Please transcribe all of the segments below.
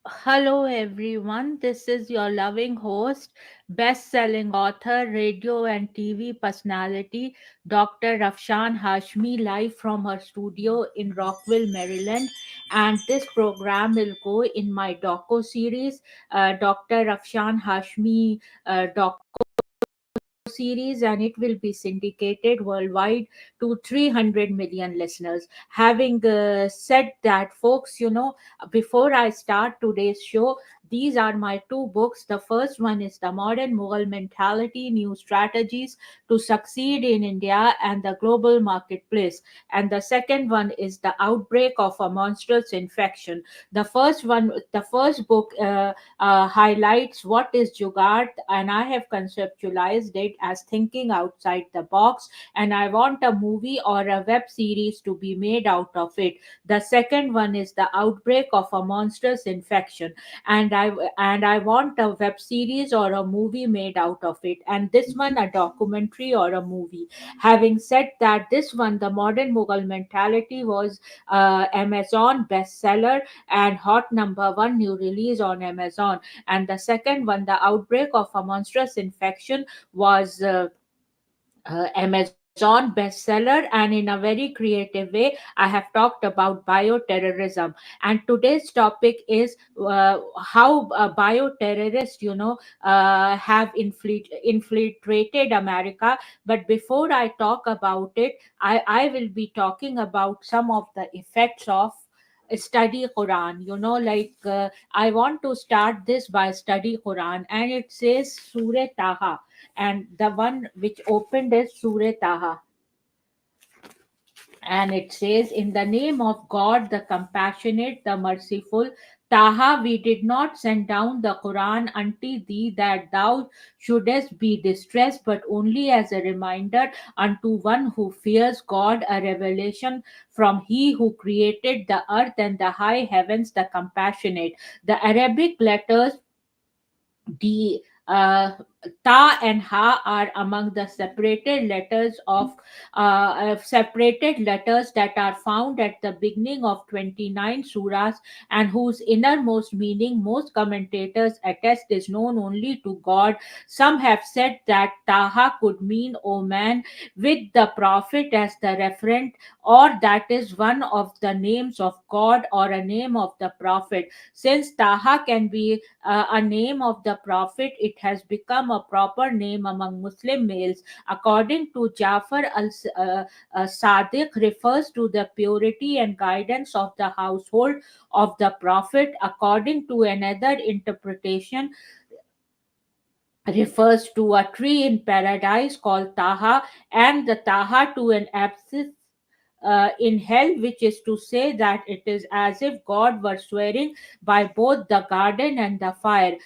Hello, everyone. This is your loving host, best selling author, radio and TV personality, Dr. Afshan Hashmi, live from her studio in Rockville, Maryland. And this program will go in my doco series, Dr. Afshan Hashmi doco series, and it will be syndicated worldwide to 300 million listeners. Having said that, folks, before I start today's show, these are my two books. The first one is The Modern Mughal Mentality, New Strategies to Succeed in India and the Global Marketplace. And the second one is The Outbreak of a Monstrous Infection. The first book highlights what is Jugaad, and I have conceptualized it as thinking outside the box, and I want a movie or a web series to be made out of it. The second one is The Outbreak of a Monstrous Infection, and I want a web series or a movie made out of it, and this one a documentary or a movie. Having said that, this one, The Modern Mughal Mentality, was Amazon bestseller and hot number one new release on Amazon. And the second one, The Outbreak of a Monstrous Infection, was Amazon bestseller, and in a very creative way, I have talked about bioterrorism. And today's topic is how bioterrorists, have infiltrated America. But before I talk about it, I will be talking about some of the effects of study Quran. I want to start this by study Quran, and it says Surah Taha, and the one which opened is Surah Taha, and it says, In the name of God, the compassionate, the merciful. Taha, we did not send down the Quran unto thee that thou shouldest be distressed, but only as a reminder unto one who fears God, a revelation from He who created the earth and the high heavens, the compassionate. The Arabic letters D, Ta and Ha are among the separated letters that are found at the beginning of 29 surahs, and whose innermost meaning most commentators attest is known only to God. Some have said that Taha could mean O man, with the Prophet as the referent, or that is one of the names of God or a name of the Prophet. Since Taha can be a name of the Prophet, it has become a proper name among Muslim males. According to Jafar Sadiq, refers to the purity and guidance of the household of the Prophet. According to another interpretation, refers to a tree in paradise called Taha, and the Taha to an abscess in hell, which is to say that it is as if God were swearing by both the garden and the fire.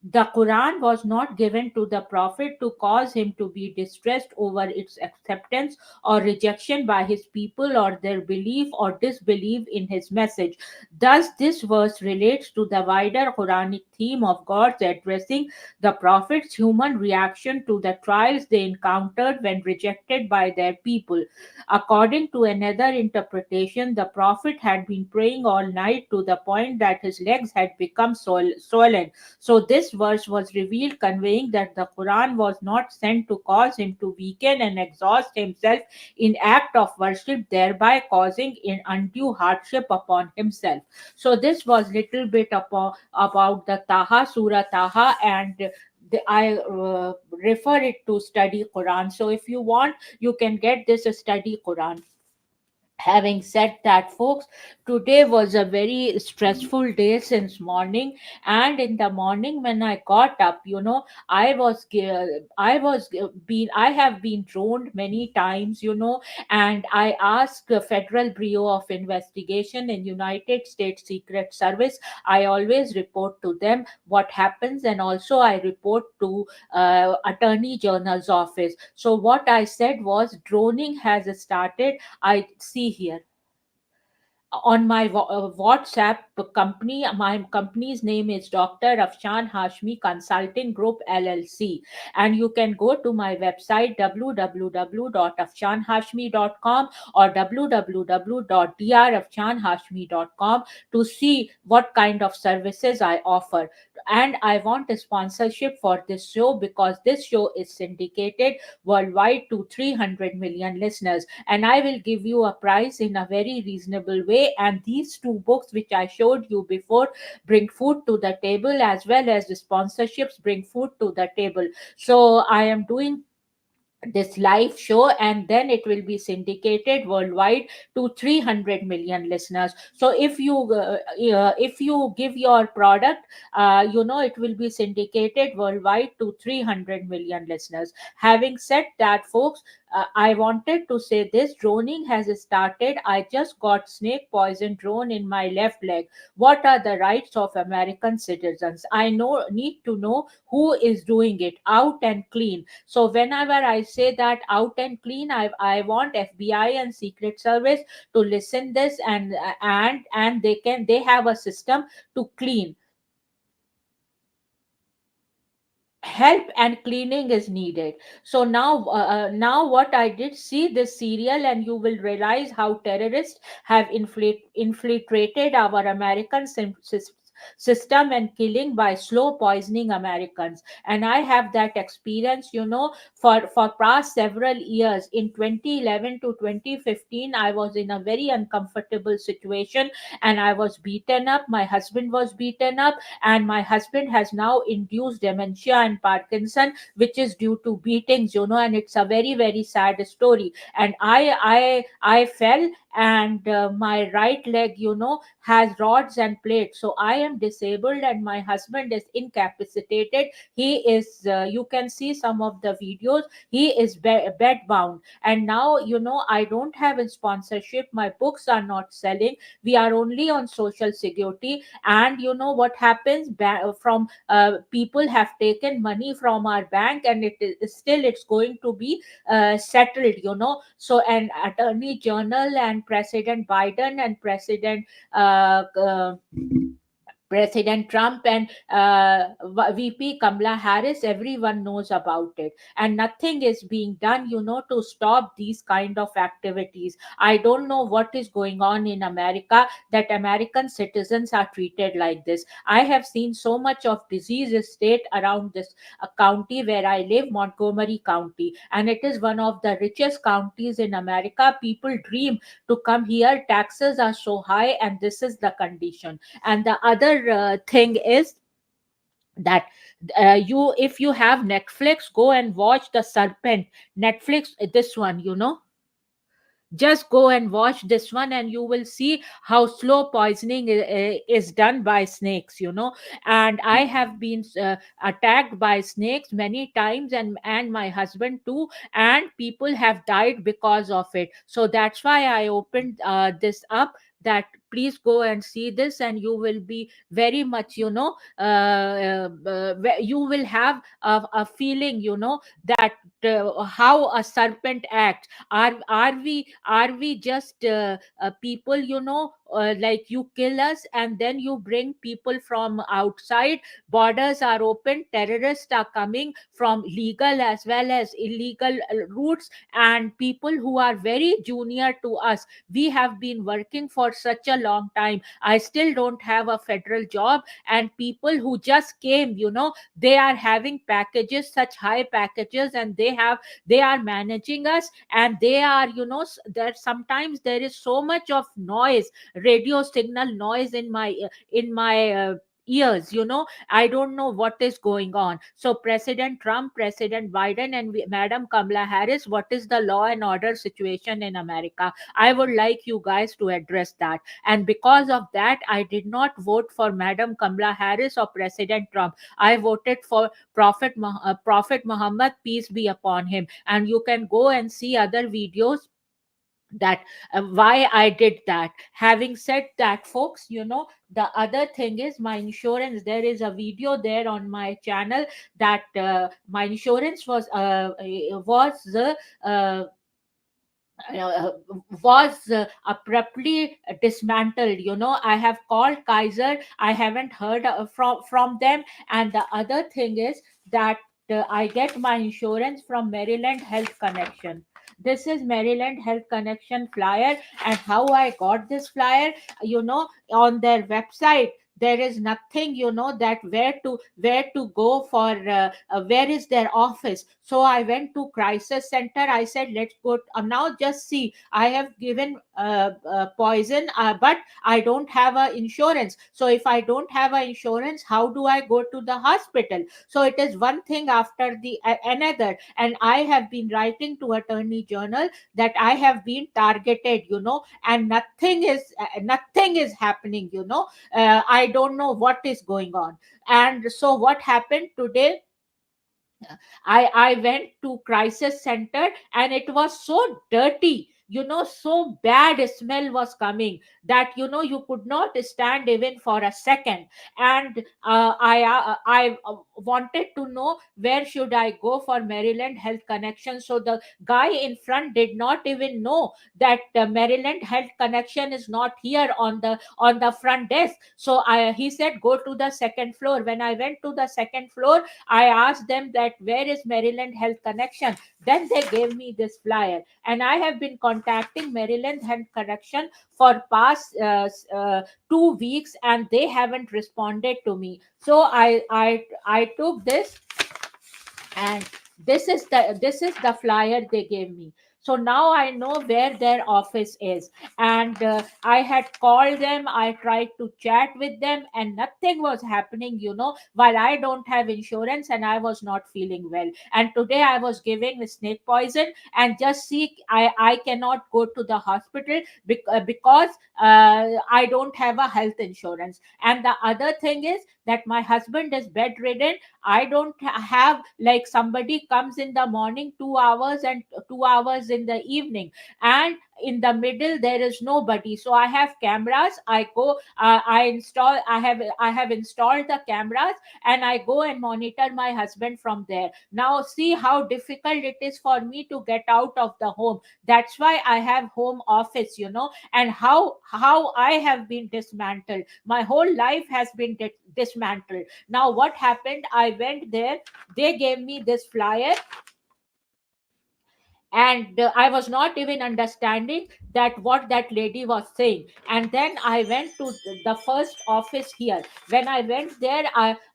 The Quran was not given to the Prophet to cause him to be distressed over its acceptance or rejection by his people or their belief or disbelief in his message. Thus, this verse relates to the wider Quranic theme of God's addressing the Prophet's human reaction to the trials they encountered when rejected by their people. According to another interpretation, the Prophet had been praying all night to the point that his legs had become swollen. So this verse was revealed, conveying that the Quran was not sent to cause him to weaken and exhaust himself in act of worship, thereby causing an undue hardship upon himself. So this was little bit about the Taha, Surah Taha, and I refer it to study Quran. So if you want, you can get this study Quran. Having said that, folks, today was a very stressful day since morning. And in the morning when I got up, I have been droned many times, and I asked the Federal Bureau of Investigation in United States Secret Service. I always report to them what happens, and also I report to Attorney General's office. So what I said was, droning has started. I see here. on my WhatsApp company. My company's name is Dr. Afshan Hashmi Consulting Group LLC, and you can go to my website www.afshanhashmi.com or www.drafshanhashmi.com to see what kind of services I offer. And I want a sponsorship for this show because this show is syndicated worldwide to 300 million listeners, and I will give you a price in a very reasonable way. And these two books, which I showed you before, bring food to the table, as well as the sponsorships bring food to the table. So I am doing this live show, and then it will be syndicated worldwide to 300 million listeners. So if you give your product, it will be syndicated worldwide to 300 million listeners. Having said that, folks, I wanted to say this: droning has started. I just got snake poison drone in my left leg. What are the rights of American citizens? I know need to know who is doing it, out and clean. So whenever I say that out and clean, I want FBI and Secret Service to listen this, and they have a system to clean. Help and cleaning is needed. So now what I did, see this serial and you will realize how terrorists have infiltrated our American system and killing by slow poisoning Americans. And I have that experience, for past several years. In 2011 to 2015, I was in a very uncomfortable situation, and I was beaten up, my husband was beaten up, and my husband has now induced dementia and Parkinson, which is due to beatings, and it's a very, very sad story. And I fell, and my right leg, has rods and plates, so I am disabled, and my husband is incapacitated. He is, you can see some of the videos, he is bed bound. And now, I don't have a sponsorship, my books are not selling, we are only on social security. And you know what happens, from people have taken money from our bank, and it is still, it's going to be settled. So an attorney general and President Biden and President Trump and VP Kamala Harris, everyone knows about it, and nothing is being done, to stop these kind of activities. I don't know what is going on in America, that American citizens are treated like this. I have seen so much of disease state around this county where I live, Montgomery County, and it is one of the richest counties in America. People dream to come here. Taxes are so high, and this is the condition. And the other thing is that you if you have Netflix, go and watch The Serpent. Netflix, this one, just go and watch this one, and you will see how slow poisoning is done by snakes. And I have been attacked by snakes many times, and my husband too, and people have died because of it. So that's why I opened this up, that please go and see this, and you will be very much, you will have a feeling, that how a serpent acts. Are we just people, like you kill us and then you bring people from outside, borders are open, terrorists are coming from legal as well as illegal routes, and people who are very junior to us. We have been working for such a long time, I still don't have a federal job, and people who just came, they are having packages, such high packages, and they are managing us, and they are, there sometimes there is so much of noise, radio signal noise in my ears. I don't know what is going on. So President Trump, President Biden, and Madam Kamala Harris, what is the law and order situation in America? I would like you guys to address that. And because of that, I did not vote for Madam Kamala Harris or President Trump. I voted for Prophet Muhammad, peace be upon him. And you can go and see other videos, that why I did that. Having said that, folks, the other thing is my insurance. There is a video there on my channel, that my insurance was the uh, was abruptly dismantled. I have called Kaiser, I haven't heard from them. And the other thing is that I get my insurance from Maryland Health Connection. This is Maryland Health Connection flyer. And how I got this flyer, on their website there is nothing, that where to go for where is their office. So I went to crisis center. I said, let's go. Now just see, I have given poison, but I don't have a insurance. So if I don't have a insurance, how do I go to the hospital? So it is one thing after the another. And I have been writing to Attorney General that I have been targeted, and nothing is happening. I don't know what is going on. And so what happened today, I went to crisis center, and it was so dirty, so bad smell was coming that you could not stand even for a second. And I wanted to know where should I go for Maryland Health Connection. So the guy in front did not even know that Maryland Health Connection is not here on the front desk. So he said, go to the second floor. When I went to the second floor, I asked them that where is Maryland Health Connection. Then they gave me this flyer, and I have been contacting Maryland Health Connection for past 2 weeks, and they haven't responded to me. So I took this, and this is the flyer they gave me. So now I know where their office is. And I had called them, I tried to chat with them, and nothing was happening, while I don't have insurance and I was not feeling well. And today I was giving snake poison, and just see, I cannot go to the hospital because I don't have a health insurance. And the other thing is that my husband is bedridden. I don't have, like, somebody comes in the morning 2 hours and 2 hours in the evening, and in the middle there is nobody. So I have cameras. I go, I have installed the cameras, and I go and monitor my husband from there. Now see how difficult it is for me to get out of the home. That's why I have home office, and how I have been dismantled. My whole life has been dismantled. Now what happened, I went there, they gave me this flyer, and I was not even understanding that what that lady was saying. And then I went to the first office here. When I went there,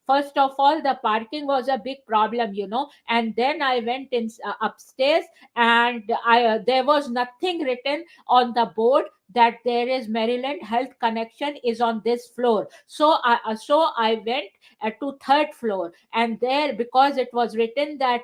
first of all, the parking was a big problem, and then I went in upstairs, and there was nothing written on the board that there is Maryland Health Connection is on this floor. So I went to third floor, and there, because it was written that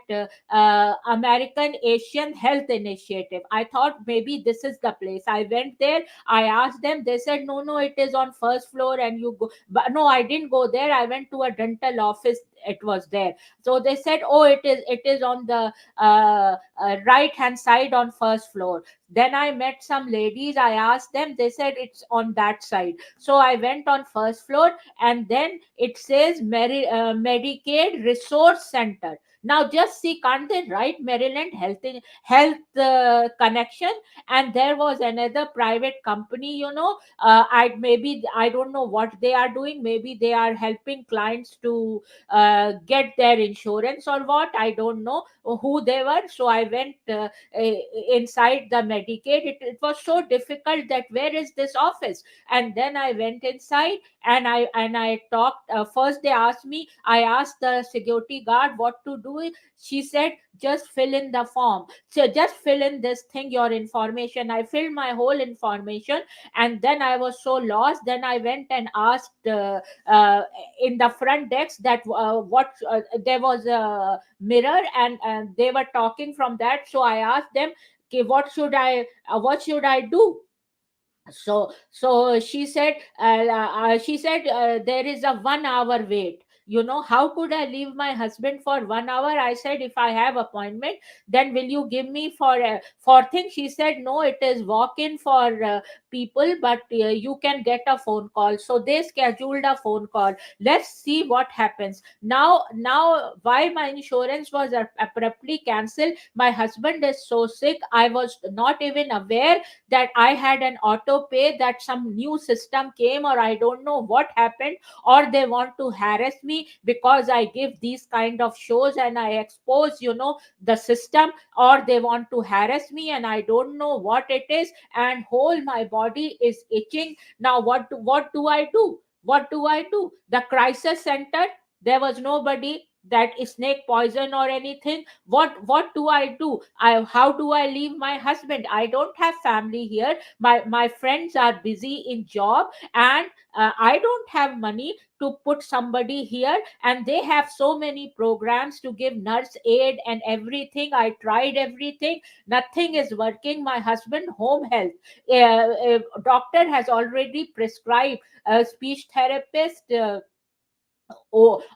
American Asian Health Initiative, I thought maybe this is the place. I went there, I asked them, they said, no, no, it is on first floor and you go. But no, I didn't go there. I went to a dental office. It was there. So they said, oh, it is on the right hand side on first floor. Then I met some ladies. I asked them. They said it's on that side. So I went on first floor, and then it says Medicaid Resource Center. Now just see, can't they write Maryland Health Connection? And there was another private company, I don't know what they are doing. Maybe they are helping clients to get their insurance or what. I don't know who they were. So I went inside the Medicaid. It was so difficult that where is this office? And then I went inside, and I talked. First they asked me. I asked the security guard what to do. She said, just fill in the form. So just fill in this thing, your information. I filled my whole information, and then I was so lost. Then I went and asked uh, in the front desk that what there was a mirror, and they were talking from that. So I asked them, okay, what should I do? So she said, there is a 1 hour wait. How could I leave my husband for 1 hour? I said, if I have appointment, then will you give me for things? She said, no, it is walk in for people, but you can get a phone call. So they scheduled a phone call. Let's see what happens. Now why my insurance was abruptly cancelled? My husband is so sick, I was not even aware that I had an auto pay, that some new system came, or I don't know what happened, or they want to harass me because I give these kind of shows and I expose the system, or they want to harass me and I don't know what it is, and whole my body is itching. Now what do I do? What do I do? The crisis center, there was nobody. That is snake poison or anything. What do I do? How do I leave my husband? I don't have family here. My friends are busy in job, and I don't have money to put somebody here, and they have so many programs to give nurse aid and everything. I tried everything, nothing is working. My husband home health, doctor has already prescribed a speech therapist,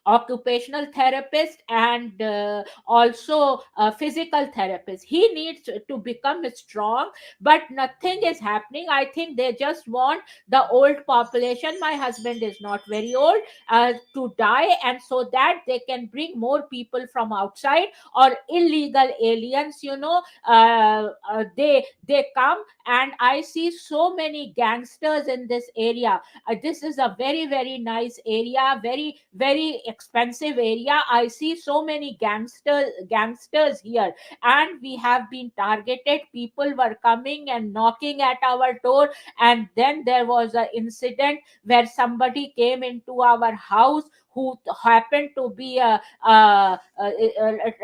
occupational therapist, and also a physical therapist. He needs to become strong, but nothing is happening. I think they just want the old population, my husband is not very old, to die, and so that they can bring more people from outside, or illegal aliens, they come. And I see so many gangsters in this area. This is a very very nice area, very very expensive area. I see so many gangsters here, and we have been targeted. People were coming and knocking at our door, and then there was an incident where somebody came into our house who happened to be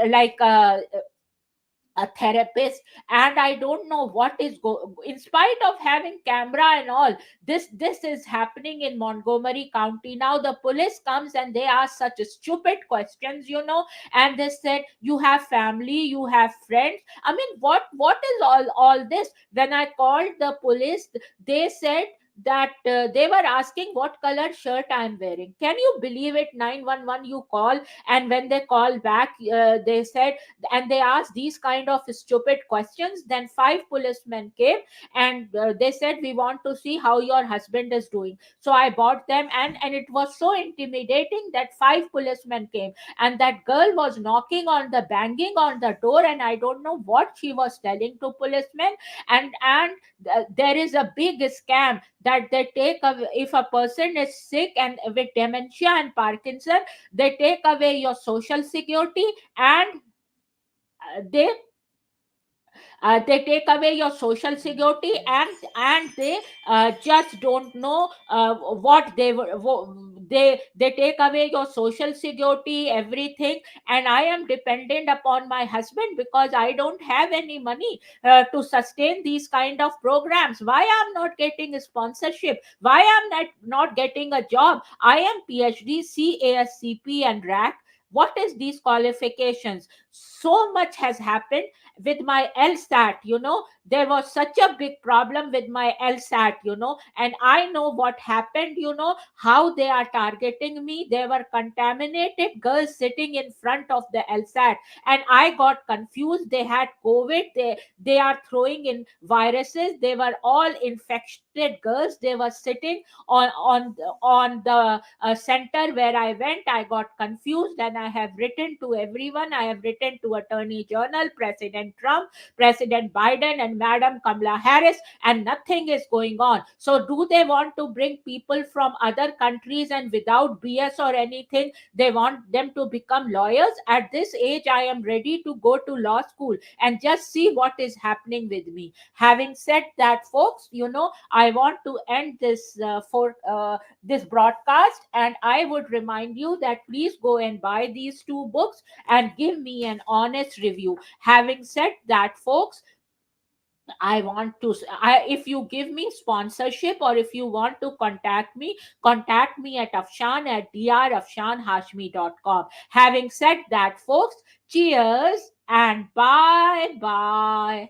like a therapist. And I don't know what is in spite of having camera and all, this is happening in Montgomery County. Now the police comes and they ask such stupid questions, and they said, you have family, you have friends. I mean, what is all this? When I called the police, they said that they were asking what color shirt I am wearing. Can you believe it? 911 you call, and when they call back, they said, and they asked these kind of stupid questions. Then five policemen came, and they said, we want to see how your husband is doing. So I bought them, and it was so intimidating that five policemen came, and that girl was knocking on the banging on the door, and I don't know what she was telling to policemen. And there is a big scam that they take away. If a person is sick and with dementia and Parkinson, they take away your social security, and they take away your social security, and they just don't know what they take away your social security, everything. And I am dependent upon my husband because I don't have any money to sustain these kind of programs. Why I'm not getting a sponsorship? Why I'm not getting a job? I am PhD, CASCP and RAC. What is these qualifications? So much has happened with my LSAT. There was such a big problem with my LSAT, and I know what happened, how they are targeting me. They were contaminated girls sitting in front of the LSAT, and I got confused. They had COVID. They are throwing in viruses. They were all infected girls. They were sitting on the center where I went. I got confused, and I have written to everyone. I have written to Attorney General, President Trump, President Biden, and Madam Kamala Harris, and nothing is going on. So, do they want to bring people from other countries, and without BS or anything, they want them to become lawyers? At this age, I am ready to go to law school and just see what is happening with me. Having said that, folks, I want to end this broadcast, and I would remind you that please go and buy these two books and give me an honest review. Having said that, folks, if you give me sponsorship, or if you want to contact me at Afshan at drafshanhashmi.com. Having said that, folks, cheers and bye bye.